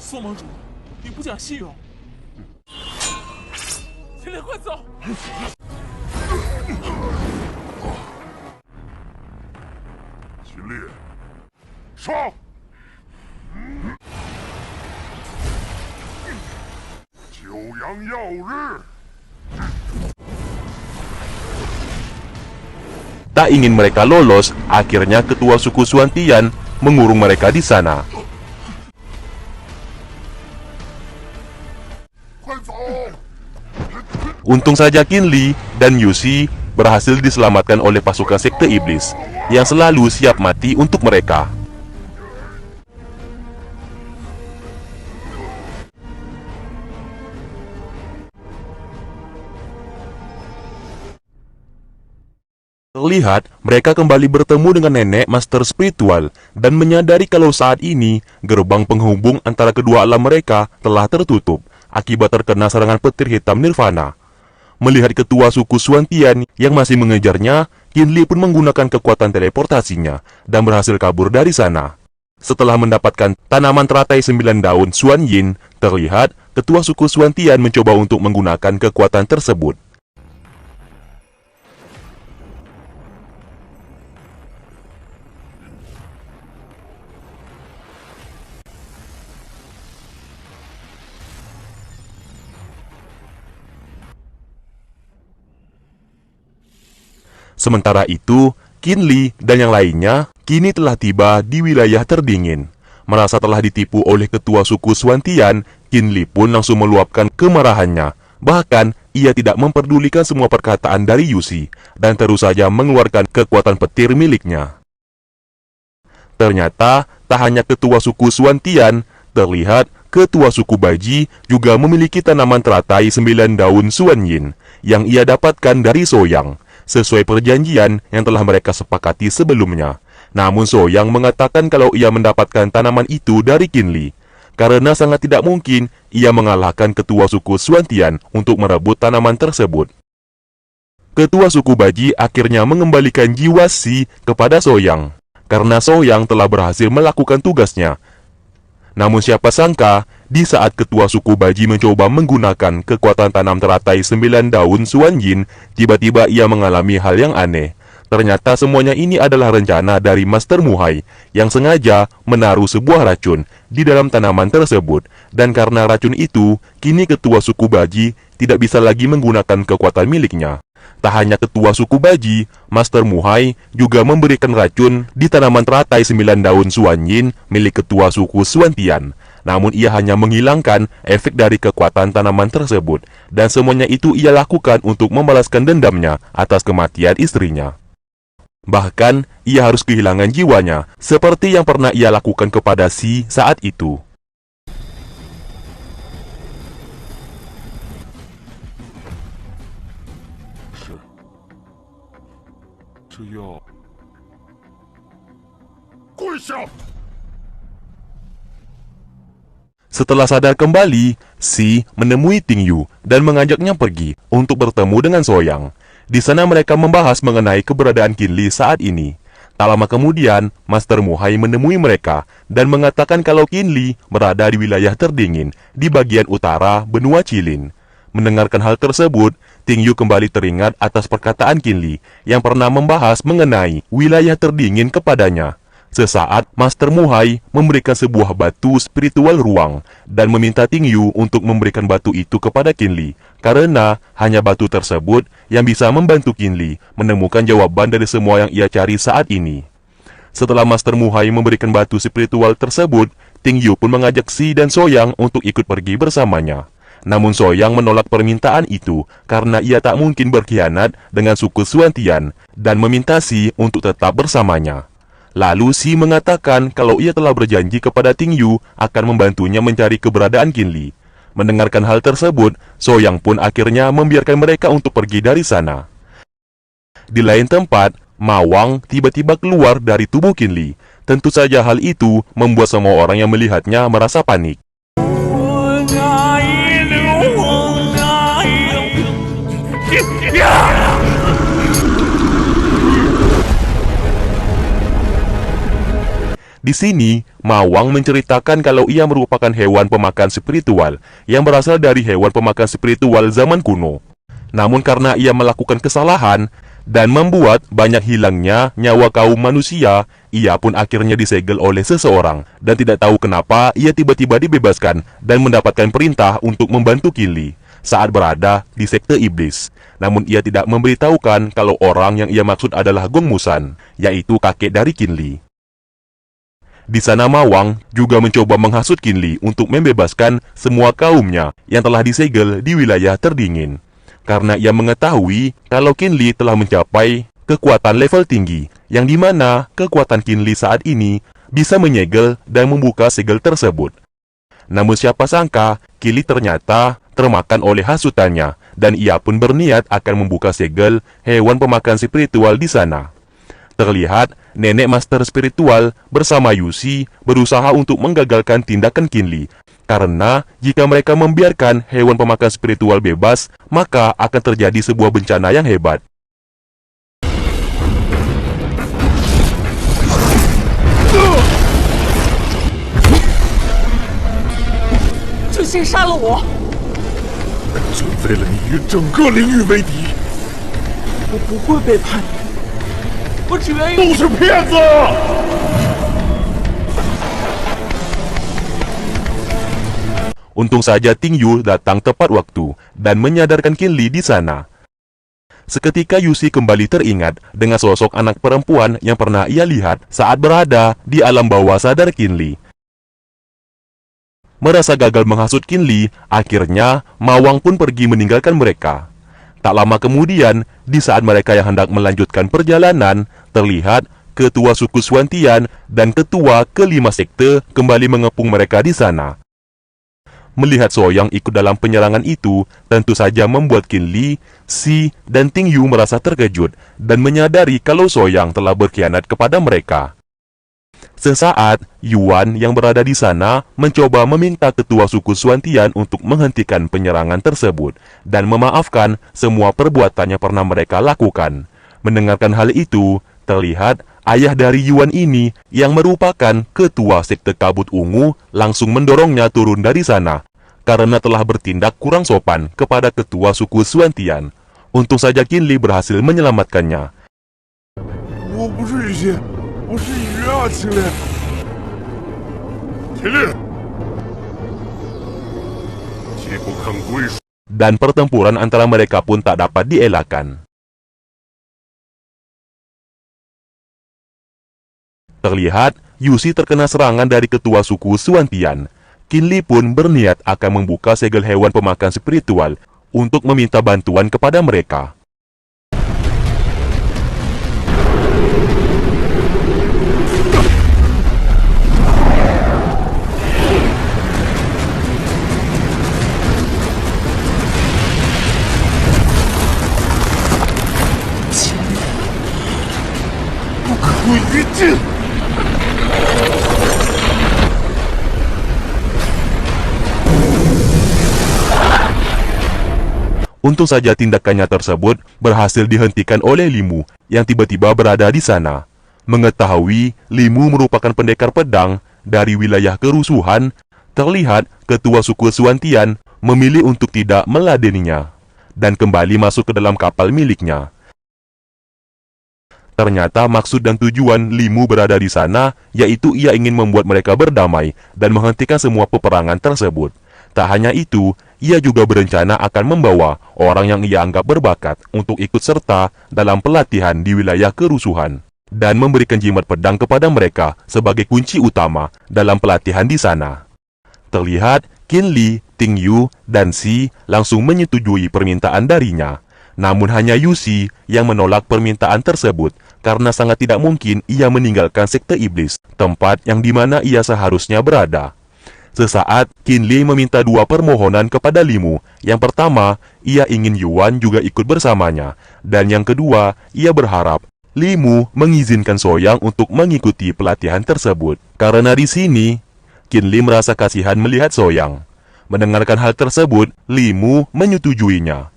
宋盟主，你不讲信用！秦烈，快走！秦烈，杀！九阳耀日。 Tak ingin mereka lolos, akhirnya ketua suku Suantian mengurung mereka di sana. Untung saja Qinli dan Yuxi berhasil diselamatkan oleh pasukan sekte iblis yang selalu siap mati untuk mereka. Terlihat mereka kembali bertemu dengan nenek master spiritual dan menyadari kalau saat ini gerbang penghubung antara kedua alam mereka telah tertutup akibat terkena serangan petir hitam Nirvana. Melihat ketua suku Suantian yang masih mengejarnya, Qinli pun menggunakan kekuatan teleportasinya dan berhasil kabur dari sana. Setelah mendapatkan tanaman teratai 9 daun Xuan Yin, terlihat ketua suku Suantian mencoba untuk menggunakan kekuatan tersebut. Sementara itu, Qinli dan yang lainnya kini telah tiba di wilayah terdingin. Merasa telah ditipu oleh ketua suku Suantian, Qinli pun langsung meluapkan kemarahannya. Bahkan, ia tidak memperdulikan semua perkataan dari Yuxi dan terus saja mengeluarkan kekuatan petir miliknya. Ternyata, tak hanya ketua suku Suantian, terlihat ketua suku Baji juga memiliki tanaman teratai 9 daun Xuan Yin yang ia dapatkan dari Soyang, sesuai perjanjian yang telah mereka sepakati sebelumnya. Namun Soyang mengatakan kalau ia mendapatkan tanaman itu dari Qinli, karena sangat tidak mungkin ia mengalahkan ketua suku Suantian untuk merebut tanaman tersebut. Ketua suku Baji akhirnya mengembalikan jiwa Si kepada Soyang, karena Soyang telah berhasil melakukan tugasnya. Namun siapa sangka, di saat ketua suku Baji mencoba menggunakan kekuatan tanam teratai 9 daun Xuan Yin, tiba-tiba ia mengalami hal yang aneh. Ternyata semuanya ini adalah rencana dari Master Muhai yang sengaja menaruh sebuah racun di dalam tanaman tersebut. Dan karena racun itu, kini ketua suku Baji tidak bisa lagi menggunakan kekuatan miliknya. Tak hanya ketua suku Baji, Master Muhai juga memberikan racun di tanaman teratai 9 daun Xuan Yin milik ketua suku Suantian. Namun ia hanya menghilangkan efek dari kekuatan tanaman tersebut. Dan semuanya itu ia lakukan untuk membalaskan dendamnya atas kematian istrinya. Bahkan, ia harus kehilangan jiwanya, seperti yang pernah ia lakukan kepada Si saat itu. Setelah sadar kembali, Si menemui Ting Yu dan mengajaknya pergi untuk bertemu dengan Soyang. Di sana mereka membahas mengenai keberadaan Qinli saat ini. Tak lama kemudian, Master Muhai menemui mereka dan mengatakan kalau Qinli berada di wilayah terdingin di bagian utara benua Qilin. Mendengarkan hal tersebut, Ting Yu kembali teringat atas perkataan Qinli yang pernah membahas mengenai wilayah terdingin kepadanya. Sesaat, Master Muhai memberikan sebuah batu spiritual ruang dan meminta Ting Yu untuk memberikan batu itu kepada Qinli, karena hanya batu tersebut yang bisa membantu Qinli menemukan jawaban dari semua yang ia cari saat ini. Setelah Master Muhai memberikan batu spiritual tersebut, Ting Yu pun mengajak Si dan Soyang untuk ikut pergi bersamanya. Namun Soyang menolak permintaan itu karena ia tak mungkin berkhianat dengan suku Suantian dan meminta Si untuk tetap bersamanya. Lalu Si mengatakan kalau ia telah berjanji kepada Ting Yu akan membantunya mencari keberadaan Qinli. Mendengarkan hal tersebut, Soyang pun akhirnya membiarkan mereka untuk pergi dari sana. Di lain tempat, Ma Wang tiba-tiba keluar dari tubuh Qinli. Tentu saja hal itu membuat semua orang yang melihatnya merasa panik. Di sini, Mawang menceritakan kalau ia merupakan hewan pemakan spiritual yang berasal dari hewan pemakan spiritual zaman kuno. Namun karena ia melakukan kesalahan dan membuat banyak hilangnya nyawa kaum manusia, ia pun akhirnya disegel oleh seseorang dan tidak tahu kenapa ia tiba-tiba dibebaskan dan mendapatkan perintah untuk membantu Qin Li saat berada di sekte iblis. Namun ia tidak memberitahukan kalau orang yang ia maksud adalah Gong Musan, yaitu kakek dari Qin Li. Di sana Mawang juga mencoba menghasut Qin Li untuk membebaskan semua kaumnya yang telah disegel di wilayah terdingin. Karena ia mengetahui kalau Qin Li telah mencapai kekuatan level tinggi, yang dimana kekuatan Qin Li saat ini bisa menyegel dan membuka segel tersebut. Namun siapa sangka Qin Li ternyata termakan oleh hasutannya, dan ia pun berniat akan membuka segel hewan pemakan spiritual di sana. Terlihat nenek master spiritual bersama Yusi berusaha untuk menggagalkan tindakan Qin Li. Karena jika mereka membiarkan hewan pemakan spiritual bebas, maka akan terjadi sebuah bencana yang hebat. 就先杀了我！ 准备了你与整个领域为敌， 我不会背叛你，我只愿意。 都是骗子！ Untung saja Ting Yu datang tepat waktu dan menyadarkan Qin Li di sana. Seketika Yusi kembali teringat dengan sosok anak perempuan yang pernah ia lihat saat berada di alam bawah sadar Qin Li. Merasa gagal menghasut Qin Li, akhirnya Mawang pun pergi meninggalkan mereka. Tak lama kemudian, di saat mereka yang hendak melanjutkan perjalanan, terlihat ketua suku Xuantian dan ketua kelima sekte kembali mengepung mereka di sana. Melihat Soyang ikut dalam penyerangan itu, tentu saja membuat Qin Li, Si, dan Ting Yu merasa terkejut dan menyadari kalau Soyang telah berkhianat kepada mereka. Sesaat, Yuan yang berada di sana mencoba meminta ketua suku Xuantian untuk menghentikan penyerangan tersebut dan memaafkan semua perbuatan yang pernah mereka lakukan. Mendengarkan hal itu, terlihat ayah dari Yuan ini yang merupakan ketua sekte kabut ungu langsung mendorongnya turun dari sana karena telah bertindak kurang sopan kepada ketua suku Xuantian. Untung saja Qin Li berhasil menyelamatkannya. 我不是雨欣，我是鱼啊，秦烈。秦烈，既不肯归属， Dan pertempuran antara mereka pun tak dapat dielakkan. Terlihat Yusi terkena serangan dari ketua suku Xuantian. Qin Li pun berniat akan membuka segel hewan pemakan spiritual untuk meminta bantuan kepada mereka. Untung saja tindakannya tersebut berhasil dihentikan oleh Limu yang tiba-tiba berada di sana. Mengetahui Limu merupakan pendekar pedang dari wilayah kerusuhan, terlihat ketua suku Xuantian memilih untuk tidak meladeninya dan kembali masuk ke dalam kapal miliknya. Ternyata maksud dan tujuan Limu berada di sana yaitu ia ingin membuat mereka berdamai dan menghentikan semua peperangan tersebut. Tak hanya itu, ia juga berencana akan membawa orang yang ia anggap berbakat untuk ikut serta dalam pelatihan di wilayah kerusuhan dan memberikan jimat pedang kepada mereka sebagai kunci utama dalam pelatihan di sana. Terlihat Qin Li, Ting Yu, dan Si langsung menyetujui permintaan darinya. Namun hanya Yusi yang menolak permintaan tersebut karena sangat tidak mungkin ia meninggalkan sekte iblis, tempat yang dimana ia seharusnya berada. Sesaat, Qin Li meminta dua permohonan kepada Limu. Yang pertama, ia ingin Yuan juga ikut bersamanya. Dan yang kedua, ia berharap Limu mengizinkan Soyang untuk mengikuti pelatihan tersebut. Karena di sini, Qin Li merasa kasihan melihat Soyang. Mendengarkan hal tersebut, Limu menyetujuinya.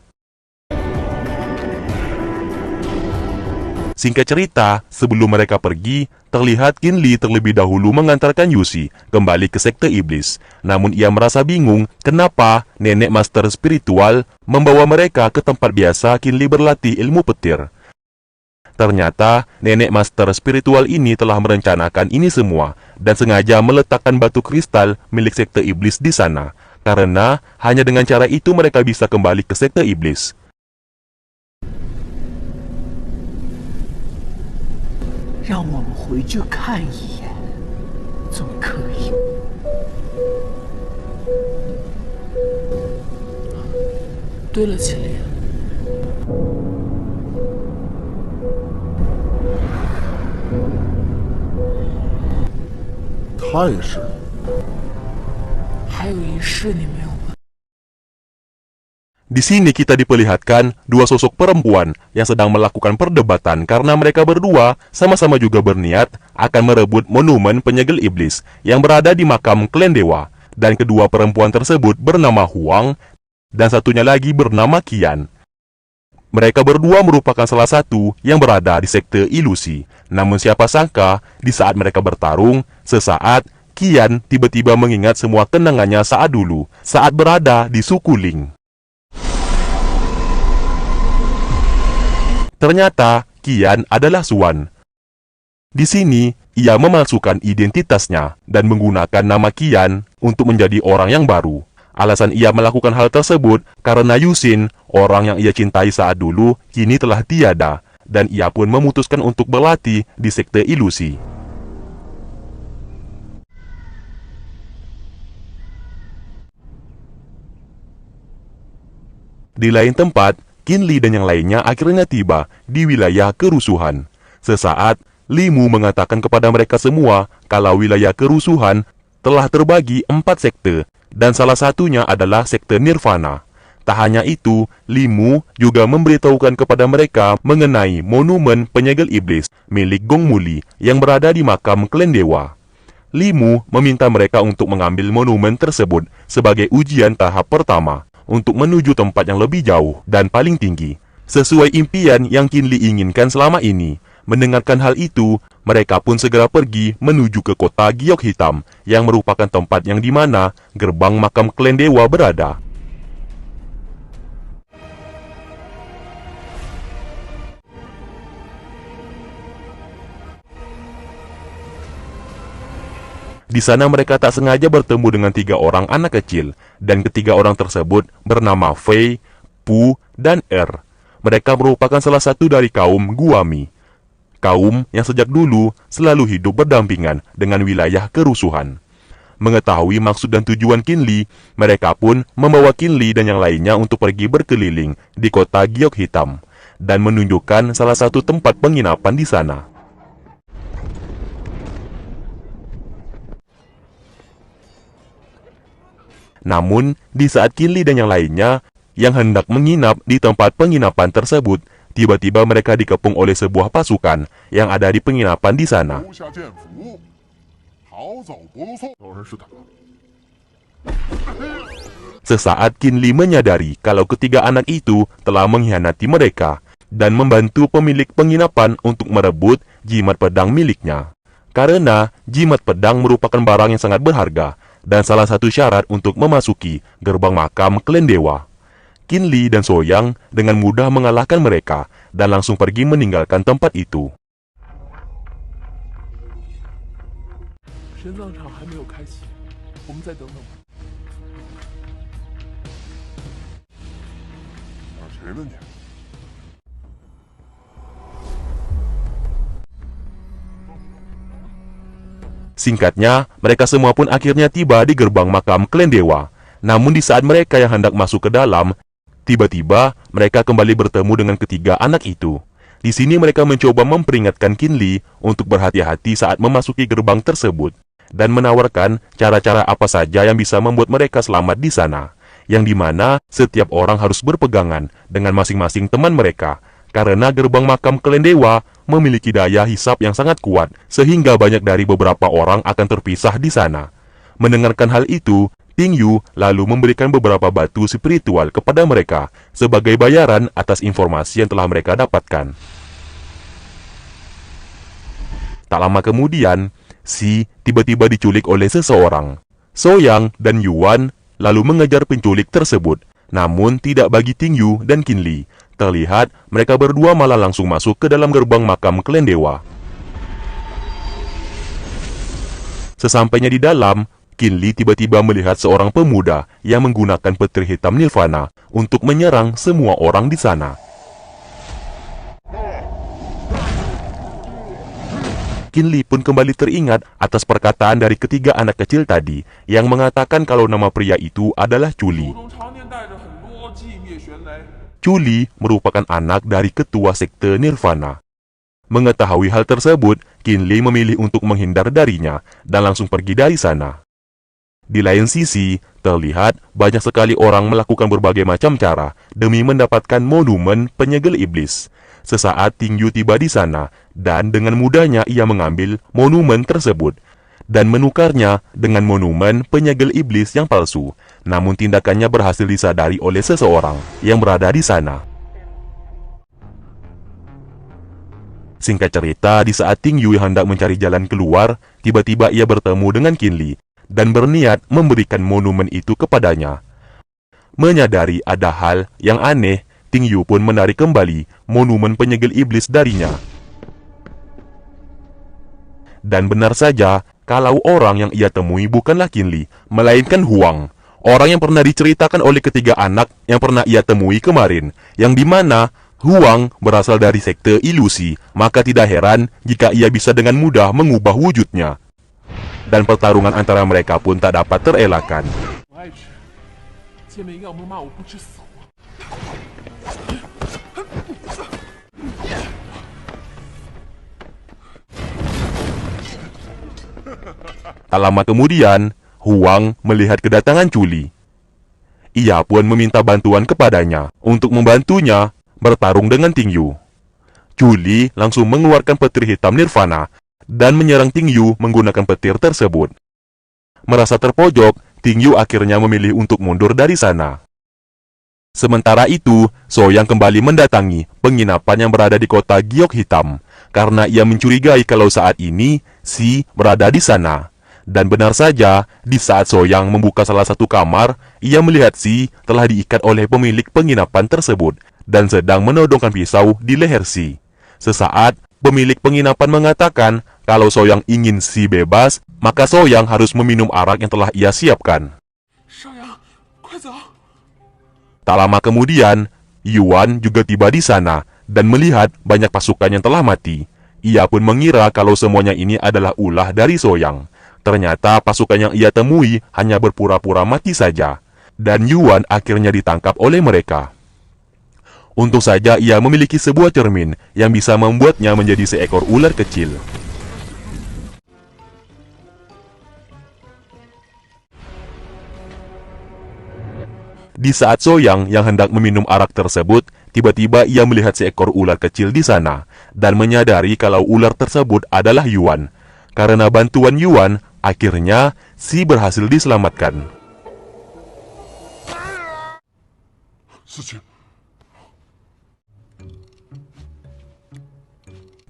Singkat cerita, sebelum mereka pergi, terlihat Qin Li terlebih dahulu mengantarkan Yusi kembali ke sekte iblis. Namun ia merasa bingung kenapa nenek master spiritual membawa mereka ke tempat biasa Qin Li berlatih ilmu petir. Ternyata, nenek master spiritual ini telah merencanakan ini semua dan sengaja meletakkan batu kristal milik sekte iblis di sana. Karena hanya dengan cara itu mereka bisa kembali ke sekte iblis. 让我们回去看一眼，总可以。对了，秦岭，他也是。 还有一事你没有问。 Di sini kita diperlihatkan dua sosok perempuan yang sedang melakukan perdebatan karena mereka berdua sama-sama juga berniat akan merebut monumen penyegel iblis yang berada di makam klan dewa. Dan kedua perempuan tersebut bernama Huang dan satunya lagi bernama Qian. Mereka berdua merupakan salah satu yang berada di sekte ilusi. Namun siapa sangka di saat mereka bertarung, sesaat Qian tiba-tiba mengingat semua kenangannya saat dulu, saat berada di suku Ling. Ternyata, Qian adalah Xuan. Di sini, ia memalsukan identitasnya dan menggunakan nama Qian untuk menjadi orang yang baru. Alasan ia melakukan hal tersebut karena Yusin, orang yang ia cintai saat dulu, kini telah tiada, dan ia pun memutuskan untuk berlatih di sekte ilusi. Di lain tempat, Qin Li dan yang lainnya akhirnya tiba di wilayah kerusuhan. Sesaat, Li Mu mengatakan kepada mereka semua kalau wilayah kerusuhan telah terbagi 4 sekte dan salah satunya adalah sekte Nirvana. Tak hanya itu, Li Mu juga memberitahukan kepada mereka mengenai monumen penyegel iblis milik Gong Muli yang berada di makam klan dewa. Li Mu meminta mereka untuk mengambil monumen tersebut sebagai ujian tahap pertama untuk menuju tempat yang lebih jauh dan paling tinggi, sesuai impian yang Qin Li inginkan selama ini. Mendengarkan hal itu, mereka pun segera pergi menuju ke kota Giok Hitam, yang merupakan tempat yang dimana gerbang makam klan dewa berada. Di sana mereka tak sengaja bertemu dengan 3 orang anak kecil, dan ketiga orang tersebut bernama Fei, Pu, dan Er. Mereka merupakan salah satu dari kaum Guami. Kaum yang sejak dulu selalu hidup berdampingan dengan wilayah kerusuhan. Mengetahui maksud dan tujuan Qin Li, mereka pun membawa Qin Li dan yang lainnya untuk pergi berkeliling di kota Giok Hitam, dan menunjukkan salah satu tempat penginapan di sana. Namun, di saat Qin Li dan yang lainnya yang hendak menginap di tempat penginapan tersebut, tiba-tiba mereka dikepung oleh sebuah pasukan yang ada di penginapan di sana. Sesaat Qin Li menyadari kalau ketiga anak itu telah mengkhianati mereka dan membantu pemilik penginapan untuk merebut jimat pedang miliknya. Karena jimat pedang merupakan barang yang sangat berharga dan salah satu syarat untuk memasuki gerbang makam klan dewa. Qin Li dan Soyang dengan mudah mengalahkan mereka dan langsung pergi meninggalkan tempat itu. 神葬场还没有开启，我们再等等吧。谁的你？ Singkatnya, mereka semua pun akhirnya tiba di gerbang makam klan dewa. Namun di saat mereka yang hendak masuk ke dalam, tiba-tiba mereka kembali bertemu dengan ketiga anak itu. Di sini mereka mencoba memperingatkan Qin Li untuk berhati-hati saat memasuki gerbang tersebut dan menawarkan cara-cara apa saja yang bisa membuat mereka selamat di sana, yang dimana setiap orang harus berpegangan dengan masing-masing teman mereka. Karena gerbang makam klan dewa memiliki daya hisap yang sangat kuat, sehingga banyak dari beberapa orang akan terpisah di sana. Mendengarkan hal itu, Ting Yu lalu memberikan beberapa batu spiritual kepada mereka sebagai bayaran atas informasi yang telah mereka dapatkan. Tak lama kemudian, Si tiba-tiba diculik oleh seseorang. Soyang dan Yuan lalu mengejar penculik tersebut, namun tidak bagi Ting Yu dan Qin Li. Terlihat mereka berdua malah langsung masuk ke dalam gerbang makam klan dewa. Sesampainya di dalam, Qin Li tiba-tiba melihat seorang pemuda yang menggunakan petir hitam Nirvana untuk menyerang semua orang di sana. Qin Li pun kembali teringat atas perkataan dari ketiga anak kecil tadi yang mengatakan kalau nama pria itu adalah Culi. Culi merupakan anak dari ketua sekte Nirvana. Mengetahui hal tersebut, Qin Li memilih untuk menghindar darinya dan langsung pergi dari sana. Di lain sisi, terlihat banyak sekali orang melakukan berbagai macam cara demi mendapatkan monumen penyegel iblis. Sesaat Ting Yu tiba di sana, dan dengan mudahnya ia mengambil monumen tersebut dan menukarnya dengan monumen penyegel iblis yang palsu. Namun tindakannya berhasil disadari oleh seseorang yang berada di sana. Singkat cerita, di saat Ting Yu hendak mencari jalan keluar, tiba-tiba ia bertemu dengan Qin Li dan berniat memberikan monumen itu kepadanya. Menyadari ada hal yang aneh, Ting Yu pun menarik kembali monumen penyegel iblis darinya. Dan benar saja, kalau orang yang ia temui bukanlah Qin Li, melainkan Huang, orang yang pernah diceritakan oleh ketiga anak yang pernah ia temui kemarin, yang dimana Huang berasal dari sekte ilusi, maka tidak heran jika ia bisa dengan mudah mengubah wujudnya. Dan pertarungan antara mereka pun tak dapat terelakkan. Tak lama kemudian, Huang melihat kedatangan Culi. Ia pun meminta bantuan kepadanya untuk membantunya bertarung dengan Ting Yu. Culi langsung mengeluarkan petir hitam Nirvana dan menyerang Ting Yu menggunakan petir tersebut. Merasa terpojok, Ting Yu akhirnya memilih untuk mundur dari sana. Sementara itu, Soyang kembali mendatangi penginapan yang berada di kota Giok Hitam karena ia mencurigai kalau saat ini Si berada di sana. Dan benar saja, di saat Soyang membuka salah satu kamar, ia melihat Si telah diikat oleh pemilik penginapan tersebut dan sedang menodongkan pisau di leher Si. Sesaat, pemilik penginapan mengatakan kalau Soyang ingin Si bebas, maka Soyang harus meminum arak yang telah ia siapkan. Tak lama kemudian, Yuan juga tiba di sana dan melihat banyak pasukan yang telah mati. Ia pun mengira kalau semuanya ini adalah ulah dari Soyang. Ternyata pasukan yang ia temui hanya berpura-pura mati saja, dan Yuan akhirnya ditangkap oleh mereka. Untung saja ia memiliki sebuah cermin yang bisa membuatnya menjadi seekor ular kecil. Di saat Soyang yang hendak meminum arak tersebut, tiba-tiba ia melihat seekor ular kecil di sana dan menyadari kalau ular tersebut adalah Yuan. Karena bantuan Yuan, akhirnya Si berhasil diselamatkan.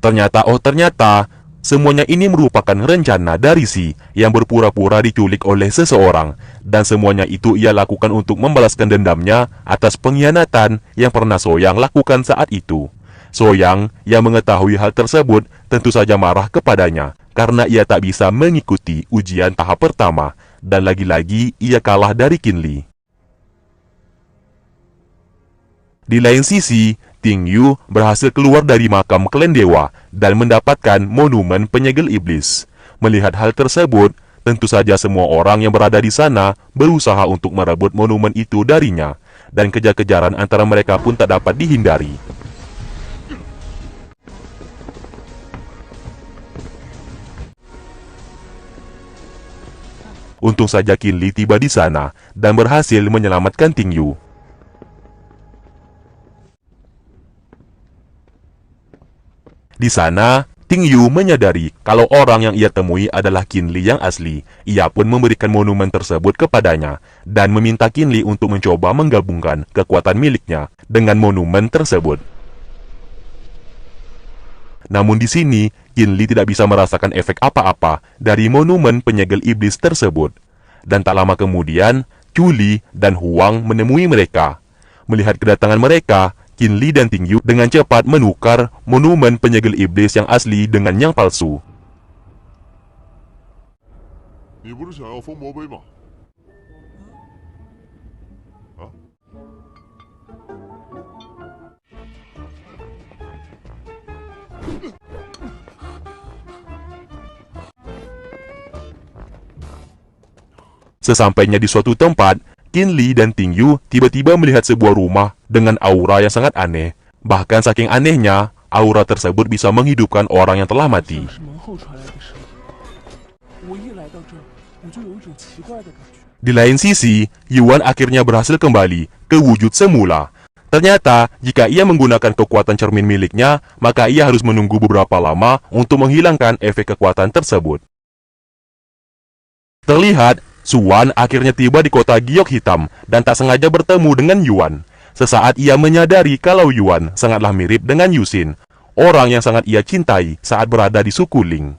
Ternyata, semuanya ini merupakan rencana dari Si yang berpura-pura diculik oleh seseorang, dan semuanya itu ia lakukan untuk membalaskan dendamnya atas pengkhianatan yang pernah Soyang lakukan saat itu. Soyang yang mengetahui hal tersebut tentu saja marah kepadanya karena ia tak bisa mengikuti ujian tahap pertama, dan lagi-lagi ia kalah dari Qin Li. Di lain sisi, Ting Yu berhasil keluar dari makam klan dewa dan mendapatkan monumen penyegel iblis. Melihat hal tersebut, tentu saja semua orang yang berada di sana berusaha untuk merebut monumen itu darinya, dan kejar-kejaran antara mereka pun tak dapat dihindari. Untung saja Qin Li tiba di sana dan berhasil menyelamatkan Ting Yu. Di sana, Ting Yu menyadari kalau orang yang ia temui adalah Qin Li yang asli. Ia pun memberikan monumen tersebut kepadanya dan meminta Qin Li untuk mencoba menggabungkan kekuatan miliknya dengan monumen tersebut. Namun di sini, Qin Li tidak bisa merasakan efek apa-apa dari monumen penyegel iblis tersebut. Dan tak lama kemudian, Chu Li dan Huang menemui mereka. Melihat kedatangan mereka, Qin Li dan Ting Yu dengan cepat menukar monumen penyegel iblis yang asli dengan yang palsu. 你不是想要封魔碑吗？啊？ Sesampainya di suatu tempat, Qin Li dan Ting Yu tiba-tiba melihat sebuah rumah dengan aura yang sangat aneh. Bahkan saking anehnya, aura tersebut bisa menghidupkan orang yang telah mati. 是门后传来的声音。我一来到这儿，我就有一种奇怪的感觉。 Di lain sisi, Yuan akhirnya berhasil kembali ke wujud semula. Ternyata, jika ia menggunakan kekuatan cermin miliknya, maka ia harus menunggu beberapa lama untuk menghilangkan efek kekuatan tersebut. Terlihat, Suan akhirnya tiba di kota Giok Hitam dan tak sengaja bertemu dengan Yuan. Sesaat ia menyadari kalau Yuan sangatlah mirip dengan Yusin, orang yang sangat ia cintai saat berada di suku Ling.